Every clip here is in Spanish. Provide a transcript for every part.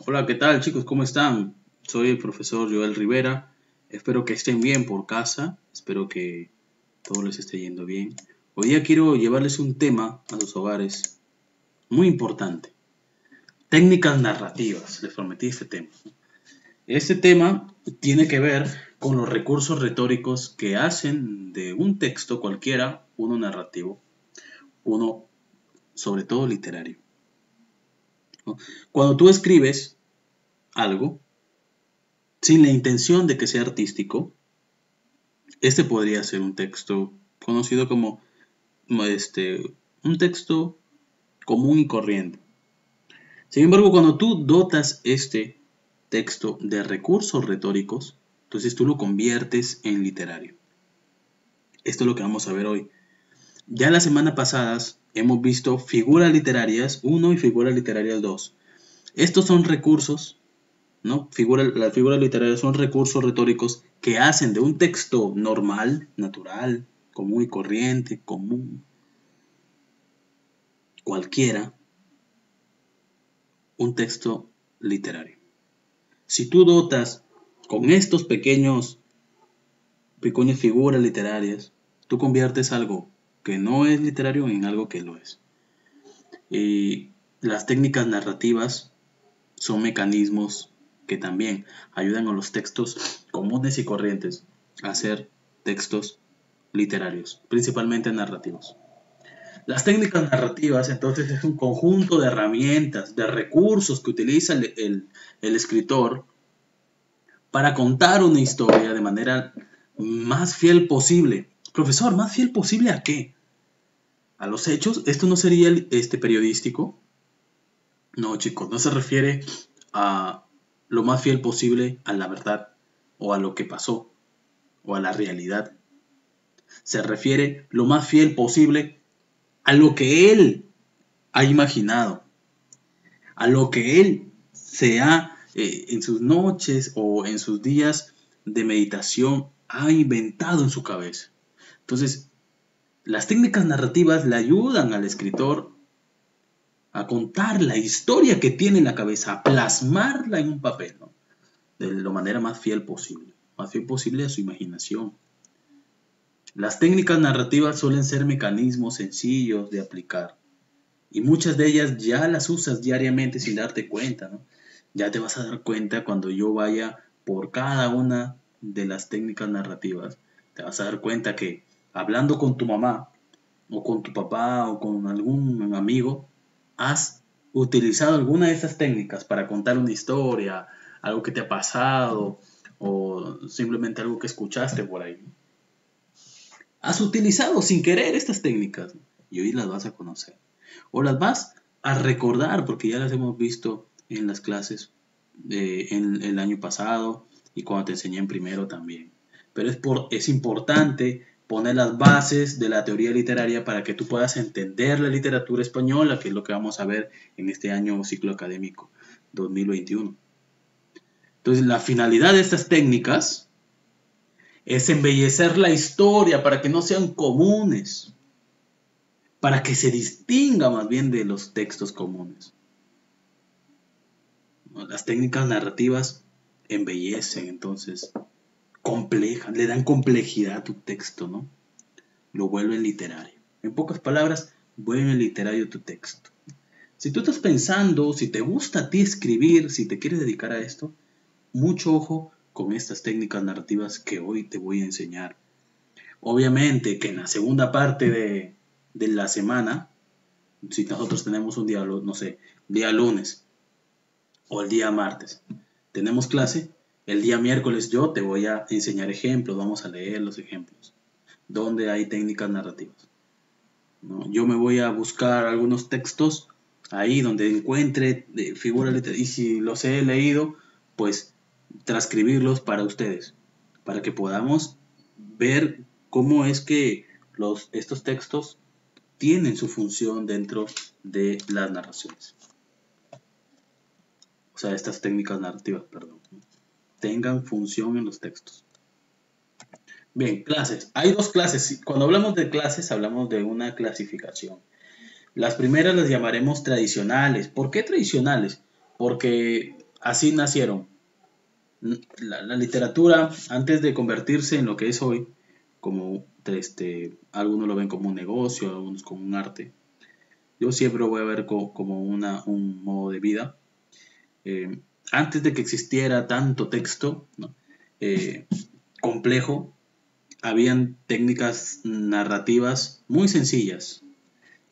Hola, ¿qué tal chicos? ¿Cómo están? Soy el profesor Joel Rivera. Espero que estén bien por casa. Espero que todo les esté yendo bien. Hoy día quiero llevarles un tema a sus hogares muy importante. Técnicas narrativas. Les prometí este tema. Este tema tiene que ver con los recursos retóricos que hacen de un texto cualquiera uno narrativo, uno sobre todo literario, ¿no? Cuando tú escribes algo sin la intención de que sea artístico, este podría ser un texto conocido como un texto común y corriente. Sin embargo, cuando tú dotas este texto de recursos retóricos, entonces tú lo conviertes en literario. Esto es lo que vamos a ver hoy. Ya la semana pasada hemos visto figuras literarias 1 y figuras literarias 2. Estos son recursos, ¿no? Las figuras literarias son recursos retóricos que hacen de un texto normal, natural, común y corriente, común, cualquiera, un texto literario. Si tú dotas con estos pequeñas figuras literarias, tú conviertes algo que no es literario en algo que lo es. Y las técnicas narrativas son mecanismos que también ayudan a los textos comunes y corrientes a ser textos literarios, principalmente narrativos. Las técnicas narrativas, entonces, es un conjunto de herramientas, de recursos que utiliza el escritor para contar una historia de manera más fiel posible. Profesor, ¿más fiel posible a qué? ¿A los hechos? ¿Esto no sería periodístico? No, chicos, no se refiere a lo más fiel posible a la verdad o a lo que pasó o a la realidad. Se refiere lo más fiel posible a lo que él ha imaginado, a lo que él se ha, en sus noches o en sus días de meditación, ha inventado en su cabeza. Entonces, las técnicas narrativas le ayudan al escritor a contar la historia que tiene en la cabeza, a plasmarla en un papel, ¿no? De la manera más fiel posible a su imaginación. Las técnicas narrativas suelen ser mecanismos sencillos de aplicar y muchas de ellas ya las usas diariamente sin darte cuenta, ¿no? Ya te vas a dar cuenta cuando yo vaya por cada una de las técnicas narrativas. Te vas a dar cuenta que hablando con tu mamá o con tu papá o con algún amigo, has utilizado alguna de esas técnicas para contar una historia, algo que te ha pasado o simplemente algo que escuchaste por ahí. Has utilizado sin querer estas técnicas y hoy las vas a conocer. O las vas a recordar porque ya las hemos visto en las clases en el año pasado y cuando te enseñé en primero también. Pero es importante poner las bases de la teoría literaria para que tú puedas entender la literatura española, que es lo que vamos a ver en este año ciclo académico 2021. Entonces, la finalidad de estas técnicas es embellecer la historia para que no sean comunes, para que se distinga más bien de los textos comunes. Las técnicas narrativas embellecen, entonces, complejan, le dan complejidad a tu texto, ¿no? Lo vuelven literario. En pocas palabras, vuelven literario tu texto. Si tú estás pensando, si te gusta a ti escribir, si te quieres dedicar a esto, mucho ojo con estas técnicas narrativas que hoy te voy a enseñar. Obviamente que en la segunda parte de la semana, si nosotros tenemos un día, no sé, día lunes o el día martes, tenemos clase, el día miércoles yo te voy a enseñar ejemplos, vamos a leer los ejemplos, donde hay técnicas narrativas, ¿no? Yo me voy a buscar algunos textos ahí donde encuentre figuras literarias y si los he leído, pues transcribirlos para ustedes, para que podamos ver cómo es que estos textos tienen su función dentro de las narraciones. O sea, estas técnicas narrativas, perdón, tengan función en los textos. Bien, clases. Hay dos clases. Cuando hablamos de clases, hablamos de una clasificación. Las primeras las llamaremos tradicionales. ¿Por qué tradicionales? Porque así nacieron. La literatura, antes de convertirse en lo que es hoy, como algunos lo ven como un negocio, algunos como un arte, yo siempre lo voy a ver como un modo de vida. Antes de que existiera tanto texto, ¿no? Complejo, habían técnicas narrativas muy sencillas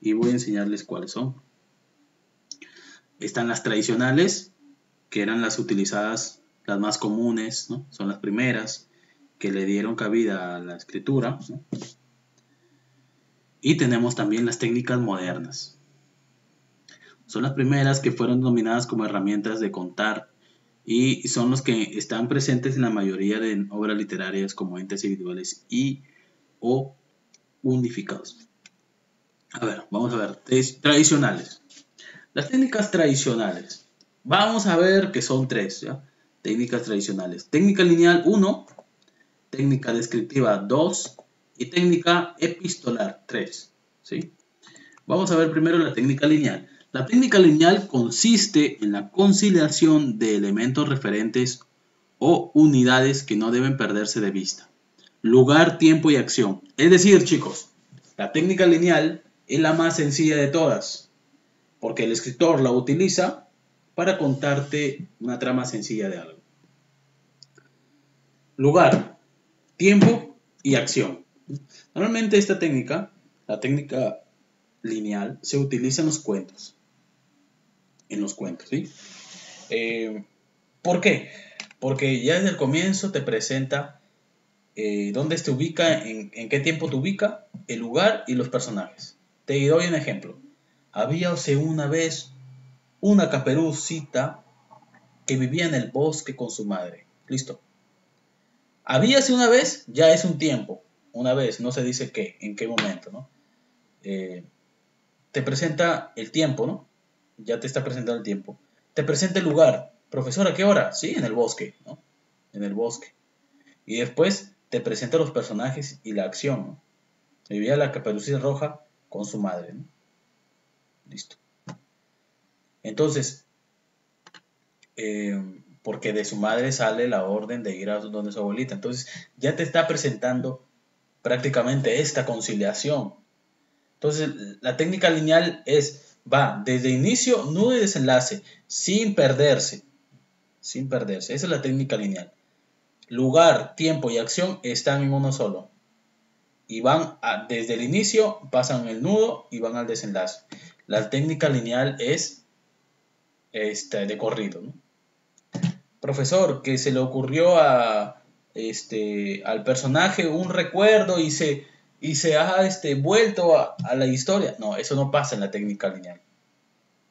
y voy a enseñarles cuáles son. Están las tradicionales, que eran las utilizadas, las más comunes, ¿no? Son las primeras que le dieron cabida a la escritura, ¿no? Y tenemos también las técnicas modernas. Son las primeras que fueron denominadas como herramientas de contar y son los que están presentes en la mayoría de obras literarias como entes individuales y o unificados. A ver, vamos a ver, tradicionales. Las técnicas tradicionales. Vamos a ver que son tres, ¿ya? Técnicas tradicionales. Técnica lineal 1, técnica descriptiva 2 y técnica epistolar 3, ¿sí? Vamos a ver primero la técnica lineal. La técnica lineal consiste en la conciliación de elementos referentes o unidades que no deben perderse de vista. Lugar, tiempo y acción. Es decir, chicos, la técnica lineal es la más sencilla de todas, porque el escritor la utiliza para contarte una trama sencilla de algo. Lugar, tiempo y acción. Normalmente esta técnica, la técnica lineal, se utiliza en los cuentos. ¿Sí? ¿Por qué? Porque ya desde el comienzo te presenta dónde te ubica, en qué tiempo te ubica, el lugar y los personajes. Te doy un ejemplo. Habíase una vez una caperucita que vivía en el bosque con su madre. Listo. Habíase una vez, ya es un tiempo. Una vez, no se dice qué, en qué momento, ¿no? Te presenta el tiempo, ¿no? Ya te está presentando el tiempo. Te presenta el lugar. Profesor, ¿a qué hora? Sí, en el bosque, ¿no? En el bosque. Y después te presenta los personajes y la acción, ¿no? Vivía la caperucita roja con su madre, ¿no? Listo. Entonces, porque de su madre sale la orden de ir a donde su abuelita. Entonces, ya te está presentando prácticamente esta conciliación. Entonces, la técnica lineal va desde inicio, nudo y desenlace, sin perderse. Sin perderse. Esa es la técnica lineal. Lugar, tiempo y acción están en uno solo. Y van desde el inicio, pasan el nudo y van al desenlace. La técnica lineal es de corrido, ¿no? Profesor, que se le ocurrió al personaje un recuerdo y se ha vuelto a la historia. No, eso no pasa en la técnica lineal.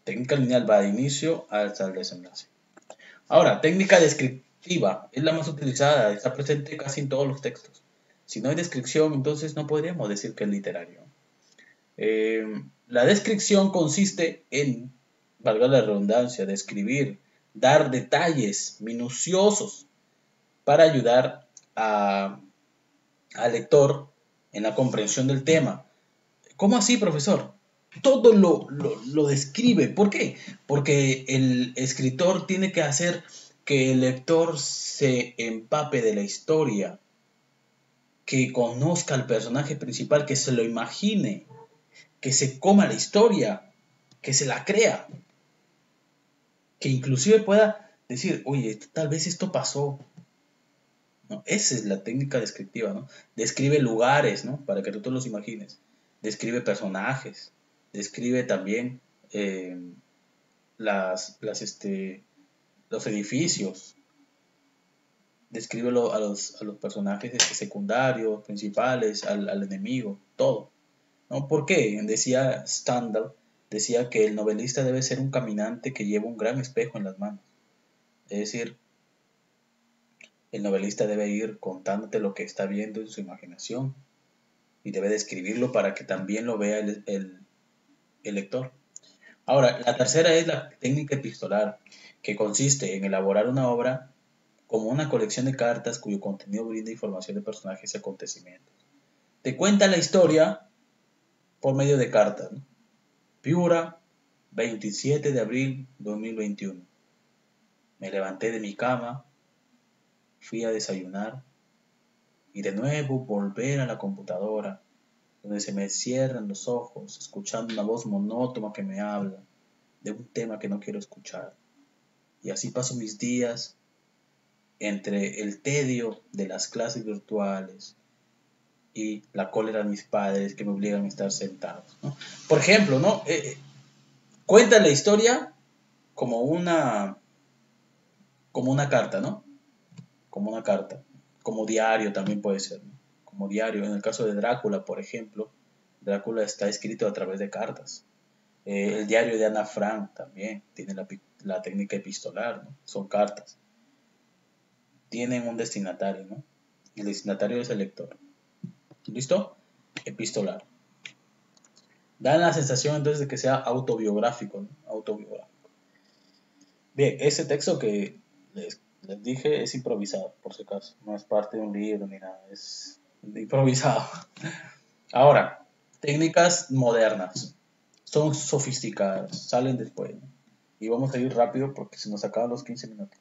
Técnica lineal va de inicio hasta el desenlace. Ahora, técnica descriptiva es la más utilizada, está presente casi en todos los textos. Si no hay descripción, entonces no podríamos decir que es literario. La descripción consiste en, valga la redundancia, describir, dar detalles minuciosos para ayudar al lector en la comprensión del tema. ¿Cómo así, profesor? Todo lo describe. ¿Por qué? Porque el escritor tiene que hacer que el lector se empape de la historia, que conozca al personaje principal, que se lo imagine, que se coma la historia, que se la crea, que inclusive pueda decir, oye, tal vez esto pasó. ¿No? Esa es la técnica descriptiva, ¿no? Describe lugares, ¿no? Para que tú te los imagines. Describe personajes. Describe también los edificios. Describe a los personajes secundarios, principales, al enemigo, todo. ¿No? ¿Por qué? Decía Stendhal, decía que el novelista debe ser un caminante que lleva un gran espejo en las manos. Es decir, el novelista debe ir contándote lo que está viendo en su imaginación y debe describirlo para que también lo vea el lector. Ahora, la tercera es la técnica epistolar, que consiste en elaborar una obra como una colección de cartas cuyo contenido brinda información de personajes y acontecimientos. Te cuenta la historia por medio de cartas, ¿no? Piura, 27 de abril 2021. Me levanté de mi cama, fui a desayunar y de nuevo volver a la computadora, donde se me cierran los ojos, escuchando una voz monótona que me habla de un tema que no quiero escuchar. Y así paso mis días entre el tedio de las clases virtuales y la cólera de mis padres que me obligan a estar sentados, ¿no? Por ejemplo, ¿no? Cuenta la historia como una carta, ¿no? Como una carta, como diario también puede ser, ¿no? Como diario. En el caso de Drácula, por ejemplo, Drácula está escrito a través de cartas. El diario de Ana Frank también tiene la técnica epistolar, ¿no? Son cartas. Tienen un destinatario, ¿no? El destinatario es el lector. ¿Listo? Epistolar. Da la sensación entonces de que sea autobiográfico, ¿no? Autobiográfico. Bien, ese texto que les dije es improvisado, por si acaso. No es parte de un libro ni nada, es improvisado. Ahora, técnicas modernas. Son sofisticadas, salen después, ¿no? Y vamos a ir rápido porque se nos acaban los 15 minutos.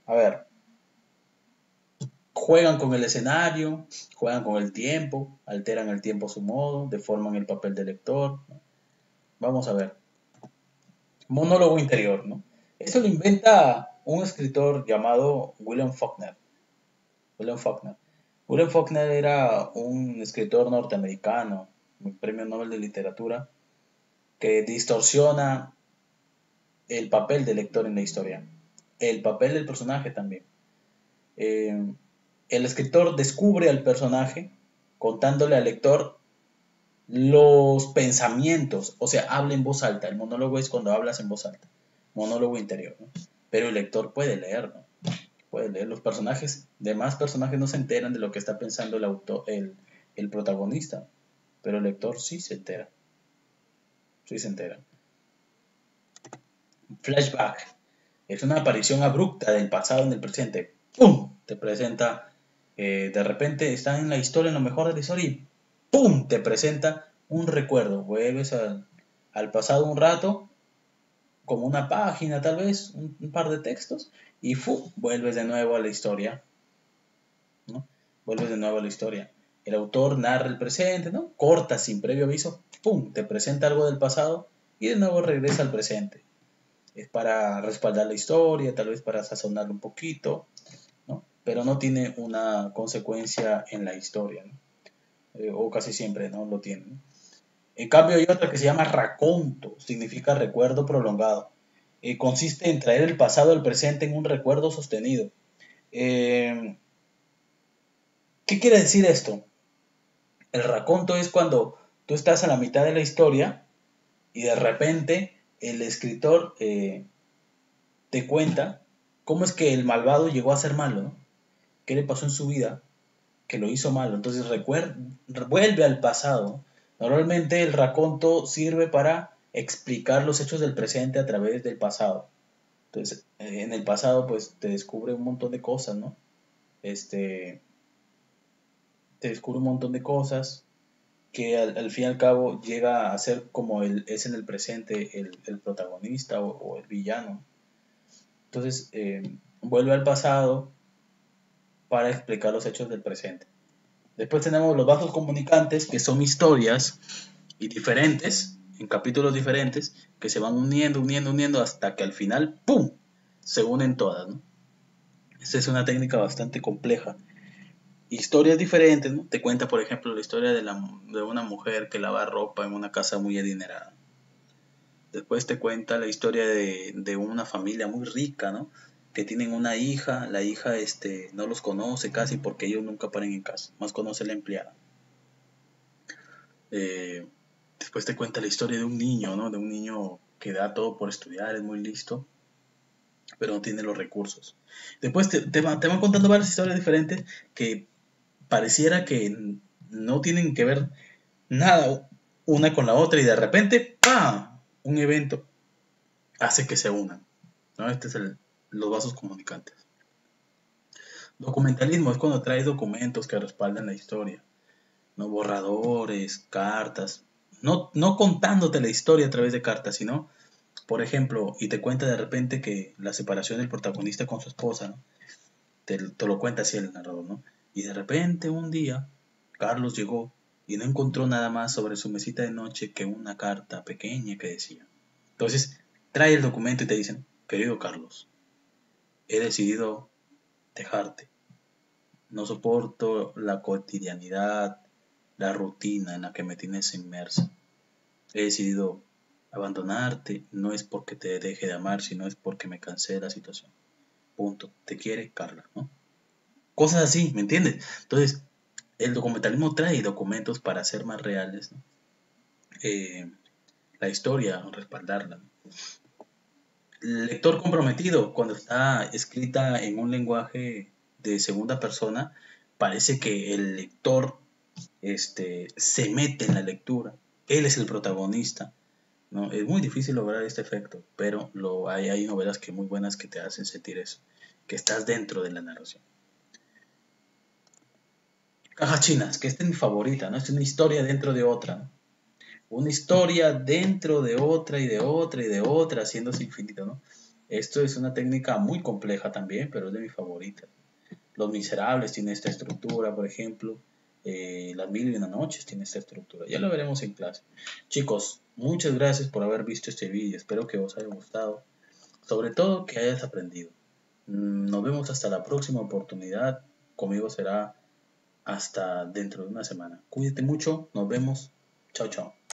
A ver, juegan con el escenario, juegan con el tiempo, alteran el tiempo a su modo, deforman el papel del lector, ¿no? Vamos a ver. Monólogo interior, ¿no? Esto lo inventa un escritor llamado William Faulkner. William Faulkner. William Faulkner era un escritor norteamericano, un premio Nobel de literatura, que distorsiona el papel del lector en la historia, el papel del personaje también. El escritor descubre al personaje contándole al lector los pensamientos, o sea, habla en voz alta. El monólogo es cuando hablas en voz alta, monólogo interior, ¿no? Pero el lector puede leer, ¿no? Puede leer. Los personajes, demás personajes no se enteran de lo que está pensando el protagonista, pero el lector sí se entera, sí se entera. Flashback es una aparición abrupta del pasado en el presente. ¡Pum! Te presenta, de repente está en la historia, en lo mejor de la historia y ¡pum! Te presenta un recuerdo. Vuelves al pasado un rato, como una página tal vez, un par de textos, y ¡fu! Vuelves de nuevo a la historia, ¿no? Vuelves de nuevo a la historia. El autor narra el presente, ¿no? Corta sin previo aviso, ¡pum! Te presenta algo del pasado y de nuevo regresa al presente. Es para respaldar la historia, tal vez para sazonarlo un poquito, ¿no? Pero no tiene una consecuencia en la historia, ¿no? O casi siempre no lo tiene, ¿no? En cambio hay otra que se llama raconto, significa recuerdo prolongado. Consiste en traer el pasado al presente en un recuerdo sostenido. ¿Qué quiere decir esto? El raconto es cuando tú estás a la mitad de la historia y de repente el escritor te cuenta cómo es que el malvado llegó a ser malo, ¿no? ¿Qué le pasó en su vida que lo hizo malo? Entonces vuelve al pasado. Normalmente el raconto sirve para explicar los hechos del presente a través del pasado. Entonces, en el pasado, pues te descubre un montón de cosas, ¿no? Te descubre un montón de cosas que al fin y al cabo llega a ser como es en el presente el protagonista o el villano. Entonces, vuelve al pasado para explicar los hechos del presente. Después tenemos los vasos comunicantes, que son historias y diferentes, en capítulos diferentes, que se van uniendo hasta que al final, ¡pum!, se unen todas, ¿no? Esta es una técnica bastante compleja. Historias diferentes, ¿no? Te cuenta, por ejemplo, la historia de una mujer que lava ropa en una casa muy adinerada. Después te cuenta la historia de una familia muy rica, ¿no? Que tienen una hija, la hija no los conoce casi porque ellos nunca paran en casa, más conoce a la empleada. Después te cuenta la historia de un niño, ¿no? De un niño que da todo por estudiar, es muy listo, pero no tiene los recursos. Después te van contando varias historias diferentes que pareciera que no tienen que ver nada una con la otra y de repente, ¡pam!, un evento hace que se unan, ¿no? Este es los vasos comunicantes. Documentalismo es cuando traes documentos que respaldan la historia, ¿no? Borradores, cartas, no contándote la historia a través de cartas, sino Por ejemplo, y te cuenta de repente que la separación del protagonista con su esposa, ¿no? Te lo cuenta así el narrador, ¿no? Y de repente un día, Carlos llegó y no encontró nada más sobre su mesita de noche que una carta pequeña que decía. Entonces, trae el documento y te dicen, querido Carlos, he decidido dejarte. No soporto la cotidianidad, la rutina en la que me tienes inmersa. He decidido abandonarte, no es porque te deje de amar, sino es porque me cansé de la situación. Punto. Te quiere Carla, ¿no? Cosas así, ¿me entiendes? Entonces, el documentalismo trae documentos para hacer más reales, ¿no? La historia, respaldarla, ¿no? El lector comprometido, cuando está escrita en un lenguaje de segunda persona, parece que el lector se mete en la lectura. Él es el protagonista, ¿no? Es muy difícil lograr este efecto, pero hay novelas que muy buenas que te hacen sentir eso, que estás dentro de la narración. Cajas chinas, que esta es mi favorita, ¿no? Es una historia dentro de otra, ¿no? Una historia dentro de otra y de otra y de otra, haciéndose infinito, ¿no? Esto es una técnica muy compleja también, pero es de mis favoritas. Los Miserables tiene esta estructura, por ejemplo. Las Mil y una Noches tiene esta estructura. Ya lo veremos en clase. Chicos, muchas gracias por haber visto este vídeo. Espero que os haya gustado. Sobre todo que hayas aprendido. Nos vemos hasta la próxima oportunidad. Conmigo será hasta dentro de una semana. Cuídate mucho. Nos vemos. Chao, chao.